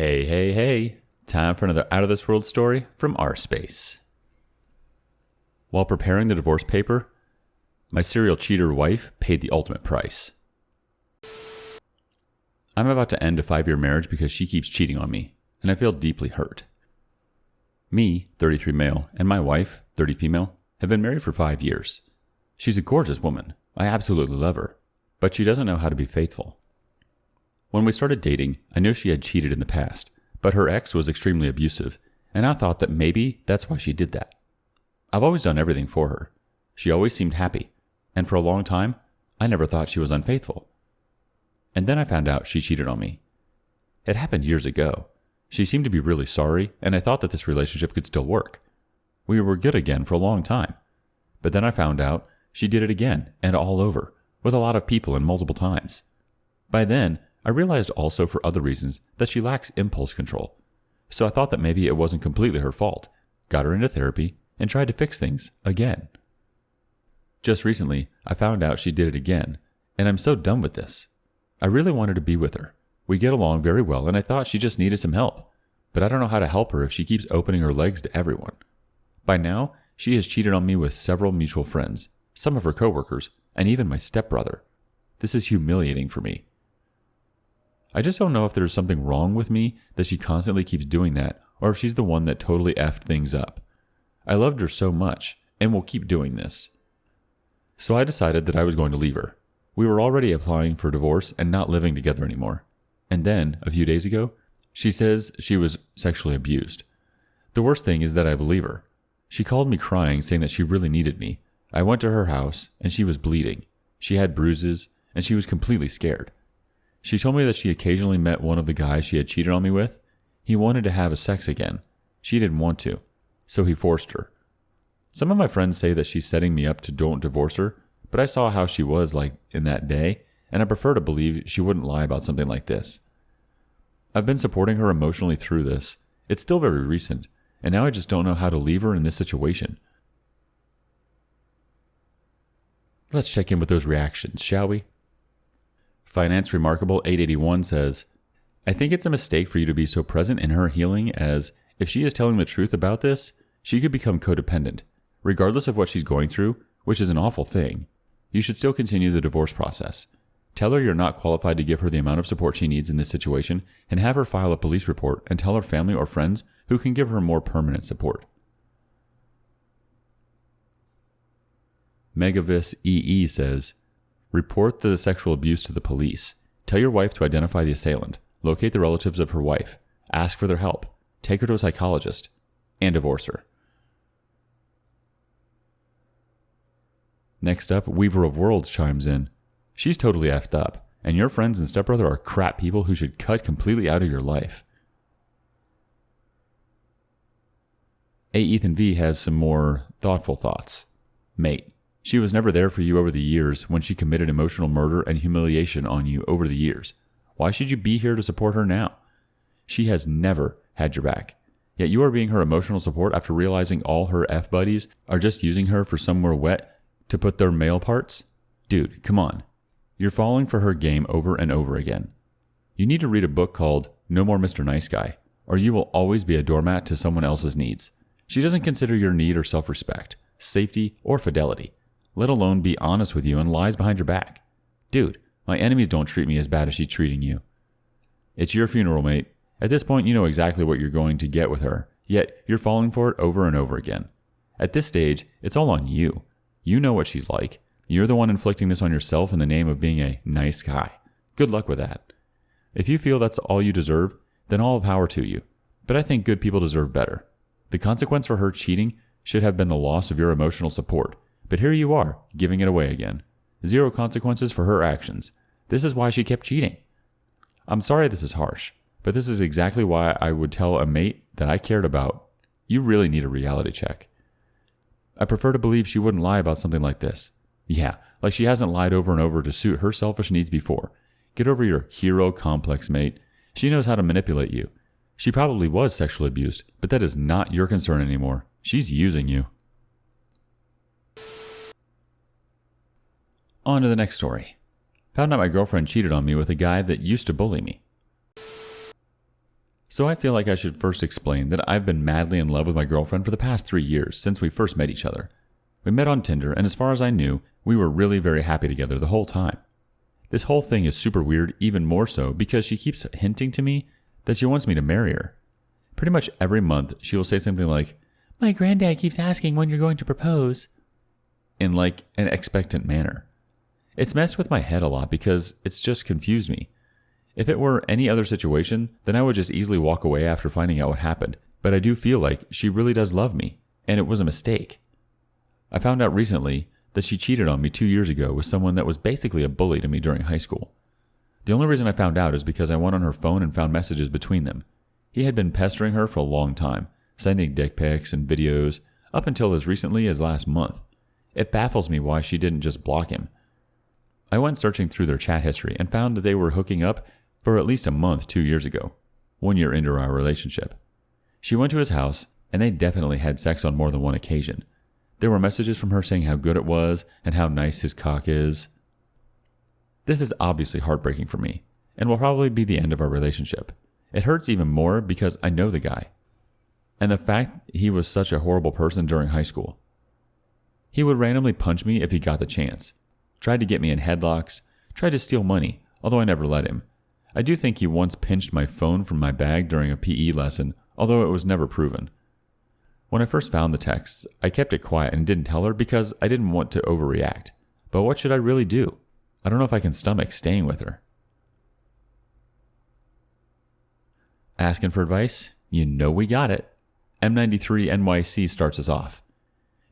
Hey, hey, hey. Time for another Out of This World story from rSpace. While preparing the divorce paper, my serial cheater wife paid the ultimate price. I'm about to end a 5-year marriage because she keeps cheating on me, and I feel deeply hurt. Me, 33 male, and my wife, 30 female, have been married for 5 years. She's a gorgeous woman. I absolutely love her, but she doesn't know how to be faithful. When we started dating, I knew she had cheated in the past, but her ex was extremely abusive, and I thought that maybe that's why she did that. I've always done everything for her. She always seemed happy, and for a long time, I never thought she was unfaithful. And then I found out she cheated on me. It happened years ago. She seemed to be really sorry, and I thought that this relationship could still work. We were good again for a long time. But then I found out she did it again, and all over, with a lot of people and multiple times. By then, I realized also for other reasons that she lacks impulse control. So I thought that maybe it wasn't completely her fault, got her into therapy, and tried to fix things again. Just recently, I found out she did it again, and I'm so done with this. I really wanted to be with her. We get along very well, and I thought she just needed some help. But I don't know how to help her if she keeps opening her legs to everyone. By now, she has cheated on me with several mutual friends, some of her coworkers, and even my stepbrother. This is humiliating for me. I just don't know if there's something wrong with me that she constantly keeps doing that, or if she's the one that totally effed things up. I loved her so much, and will keep doing this. So I decided that I was going to leave her. We were already applying for divorce and not living together anymore. And then, a few days ago, she says she was sexually abused. The worst thing is that I believe her. She called me crying, saying that she really needed me. I went to her house, and she was bleeding. She had bruises, and she was completely scared. She told me that she occasionally met one of the guys she had cheated on me with. He wanted to have sex again. She didn't want to, so he forced her. Some of my friends say that she's setting me up to don't divorce her, but I saw how she was like in that day, and I prefer to believe she wouldn't lie about something like this. I've been supporting her emotionally through this. It's still very recent, and now I just don't know how to leave her in this situation. Let's check in with those reactions, shall we? Finance Remarkable 881 says, I think it's a mistake for you to be so present in her healing, as if she is telling the truth about this, she could become codependent. Regardless of what she's going through, which is an awful thing, you should still continue the divorce process. Tell her you're not qualified to give her the amount of support she needs in this situation, and have her file a police report and tell her family or friends who can give her more permanent support. Megavis EE says, report the sexual abuse to the police. Tell your wife to identify the assailant, locate the relatives of her wife, ask for their help, take her to a psychologist, and divorce her. Next up, Weaver of Worlds chimes in. She's totally effed up, and your friends and stepbrother are crap people who should cut completely out of your life. A. Ethan V has some more thoughtful thoughts. Mate, she was never there for you over the years when she committed emotional murder and humiliation on you over the years. Why should you be here to support her now? She has never had your back. Yet you are being her emotional support after realizing all her F buddies are just using her for somewhere wet to put their male parts? Dude, come on. You're falling for her game over and over again. You need to read a book called No More Mr. Nice Guy, or you will always be a doormat to someone else's needs. She doesn't consider your need or self-respect, safety, or fidelity, let alone be honest with you and lies behind your back. Dude, my enemies don't treat me as bad as she's treating you. It's your funeral, mate. At this point, you know exactly what you're going to get with her, yet you're falling for it over and over again. At this stage, it's all on you. You know what she's like. You're the one inflicting this on yourself in the name of being a nice guy. Good luck with that. If you feel that's all you deserve, then all power to you. But I think good people deserve better. The consequence for her cheating should have been the loss of your emotional support. But here you are, giving it away again. Zero consequences for her actions. This is why she kept cheating. I'm sorry this is harsh, but this is exactly why I would tell a mate that I cared about, you really need a reality check. I prefer to believe she wouldn't lie about something like this. Yeah, like she hasn't lied over and over to suit her selfish needs before. Get over your hero complex, mate. She knows how to manipulate you. She probably was sexually abused, but that is not your concern anymore. She's using you. On to the next story. Found out my girlfriend cheated on me with a guy that used to bully me. So I feel like I should first explain that I've been madly in love with my girlfriend for the past 3 years since we first met each other. We met on Tinder, and as far as I knew, we were really very happy together the whole time. This whole thing is super weird, even more so because she keeps hinting to me that she wants me to marry her. Pretty much every month, she will say something like, "My granddad keeps asking when you're going to propose," in like an expectant manner. It's messed with my head a lot because it's just confused me. If it were any other situation, then I would just easily walk away after finding out what happened, but I do feel like she really does love me, and it was a mistake. I found out recently that she cheated on me 2 years ago with someone that was basically a bully to me during high school. The only reason I found out is because I went on her phone and found messages between them. He had been pestering her for a long time, sending dick pics and videos, up until as recently as last month. It baffles me why she didn't just block him. I went searching through their chat history and found that they were hooking up for at least a month 2 years ago, 1 year into our relationship. She went to his house, and they definitely had sex on more than one occasion. There were messages from her saying how good it was and how nice his cock is. This is obviously heartbreaking for me, and will probably be the end of our relationship. It hurts even more because I know the guy, and the fact he was such a horrible person during high school. He would randomly punch me if he got the chance, tried to get me in headlocks, tried to steal money, although I never let him. I do think he once pinched my phone from my bag during a PE lesson, although it was never proven. When I first found the texts, I kept it quiet and didn't tell her because I didn't want to overreact. But what should I really do? I don't know if I can stomach staying with her. Asking for advice? You know we got it. M93NYC starts us off.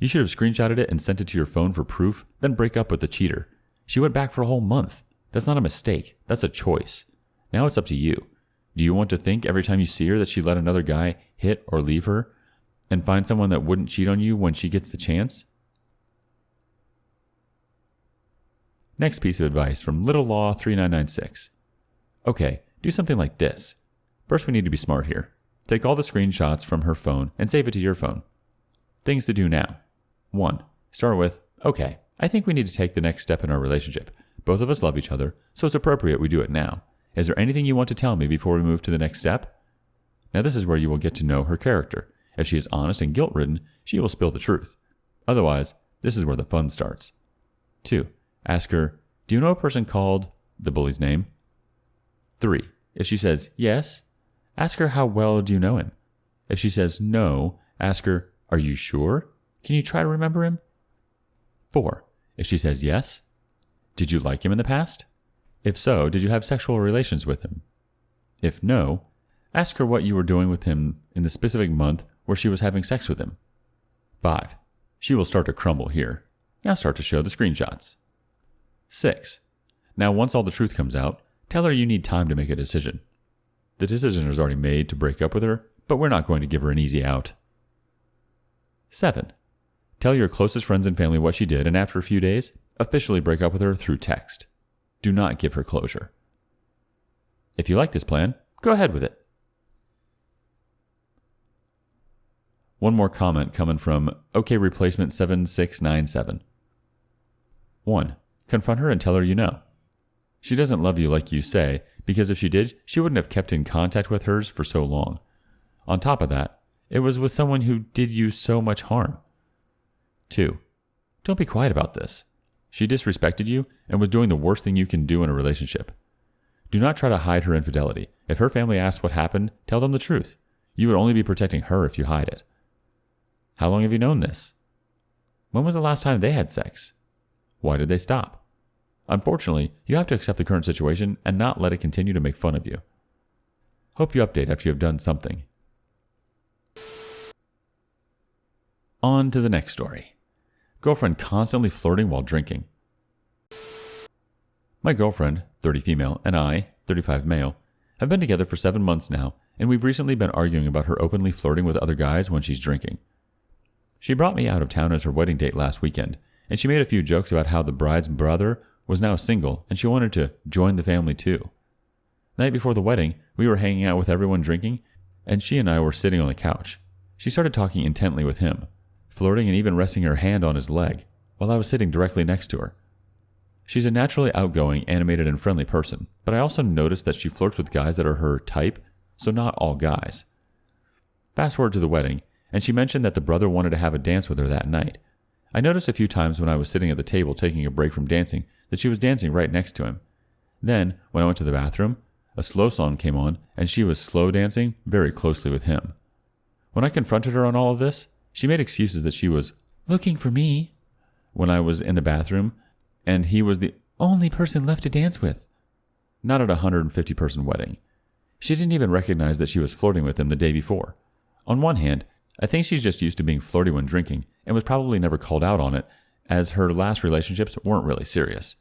You should have screenshotted it and sent it to your phone for proof, then break up with the cheater. She went back for a whole month. That's not a mistake. That's a choice. Now it's up to you. Do you want to think every time you see her that she let another guy hit or leave her, and find someone that wouldn't cheat on you when she gets the chance? Next piece of advice from Little Law 3996. Okay, do something like this. First, we need to be smart here. Take all the screenshots from her phone and save it to your phone. Things to do now. 1. Start with, okay, I think we need to take the next step in our relationship. Both of us love each other, so it's appropriate we do it now. Is there anything you want to tell me before we move to the next step? Now this is where you will get to know her character. If she is honest and guilt-ridden, she will spill the truth. Otherwise, this is where the fun starts. 2. Ask her, do you know a person called the bully's name? 3. If she says yes, ask her how well do you know him? If she says no, ask her, are you sure? Can you try to remember him? 4. If she says yes, did you like him in the past? If so, did you have sexual relations with him? If no, ask her what you were doing with him in the specific month where she was having sex with him. 5. She will start to crumble here. Now start to show the screenshots. 6. Now once all the truth comes out, tell her you need time to make a decision. The decision is already made to break up with her, but we're not going to give her an easy out. 7. Tell your closest friends and family what she did, and after a few days, officially break up with her through text. Do not give her closure. If you like this plan, go ahead with it. One more comment coming from OKReplacement7697. 1. Confront her and tell her you know. She doesn't love you like you say, because if she did, she wouldn't have kept in contact with hers for so long. On top of that, it was with someone who did you so much harm. 2. Don't be quiet about this. She disrespected you and was doing the worst thing you can do in a relationship. Do not try to hide her infidelity. If her family asks what happened, tell them the truth. You would only be protecting her if you hide it. How long have you known this? When was the last time they had sex? Why did they stop? Unfortunately, you have to accept the current situation and not let it continue to make fun of you. Hope you update after you have done something. On to the next story. Girlfriend constantly flirting while drinking. My girlfriend, 30 female, and I, 35 male, have been together for 7 months now, and we've recently been arguing about her openly flirting with other guys when she's drinking. She brought me out of town as her wedding date last weekend, and she made a few jokes about how the bride's brother was now single and she wanted to join the family too. Night before the wedding, we were hanging out with everyone drinking, and she and I were sitting on the couch. She started talking intently with him, flirting and even resting her hand on his leg, while I was sitting directly next to her. She's a naturally outgoing, animated, and friendly person, but I also noticed that she flirts with guys that are her type so not all guys. Fast forward to the wedding, and she mentioned that the brother wanted to have a dance with her that night. I noticed a few times when I was sitting at the table taking a break from dancing that she was dancing right next to him. Then, when I went to the bathroom, a slow song came on, and she was slow dancing very closely with him. When I confronted her on all of this, she made excuses that she was looking for me when I was in the bathroom, and he was the only person left to dance with. Not at a 150-person wedding. She didn't even recognize that she was flirting with him the day before. On one hand, I think she's just used to being flirty when drinking and was probably never called out on it, as her last relationships weren't really serious.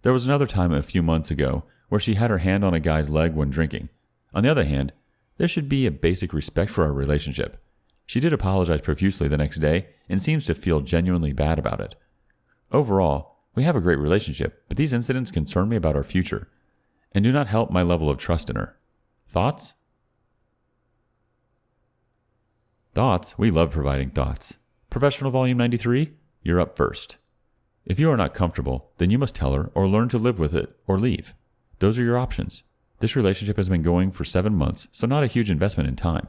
There was another time a few months ago where she had her hand on a guy's leg when drinking. On the other hand, there should be a basic respect for our relationship. She did apologize profusely the next day and seems to feel genuinely bad about it. Overall, we have a great relationship, but these incidents concern me about our future and do not help my level of trust in her. Thoughts? Thoughts? We love providing thoughts. Professional Volume 93, you're up first. If you are not comfortable, then you must tell her or learn to live with it or leave. Those are your options. This relationship has been going for 7 months, so not a huge investment in time.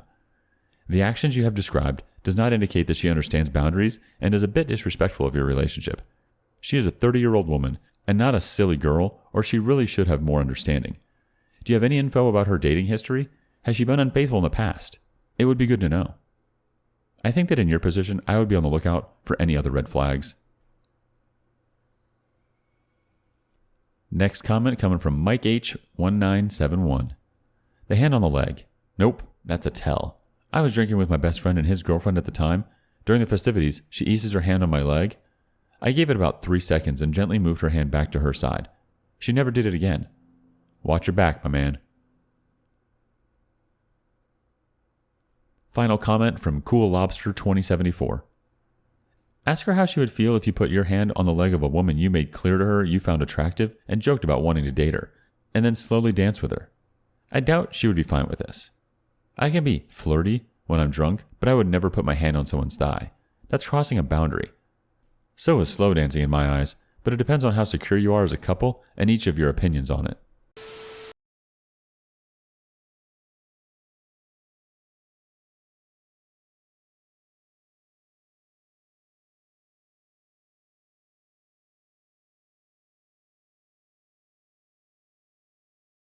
The actions you have described does not indicate that she understands boundaries and is a bit disrespectful of your relationship. She is a 30-year-old woman and not a silly girl, or she really should have more understanding. Do you have any info about her dating history? Has she been unfaithful in the past? It would be good to know. I think that in your position, I would be on the lookout for any other red flags. Next comment coming from Mike H1971. The hand on the leg. Nope, that's a tell. I was drinking with my best friend and his girlfriend at the time. During the festivities, she eases her hand on my leg. I gave it about 3 seconds and gently moved her hand back to her side. She never did it again. Watch your back, my man. Final comment from Cool Lobster 2074. Ask her how she would feel if you put your hand on the leg of a woman you made clear to her you found attractive and joked about wanting to date her, and then slowly dance with her. I doubt she would be fine with this. I can be flirty when I'm drunk, but I would never put my hand on someone's thigh. That's crossing a boundary. So is slow dancing in my eyes, but it depends on how secure you are as a couple and each of your opinions on it.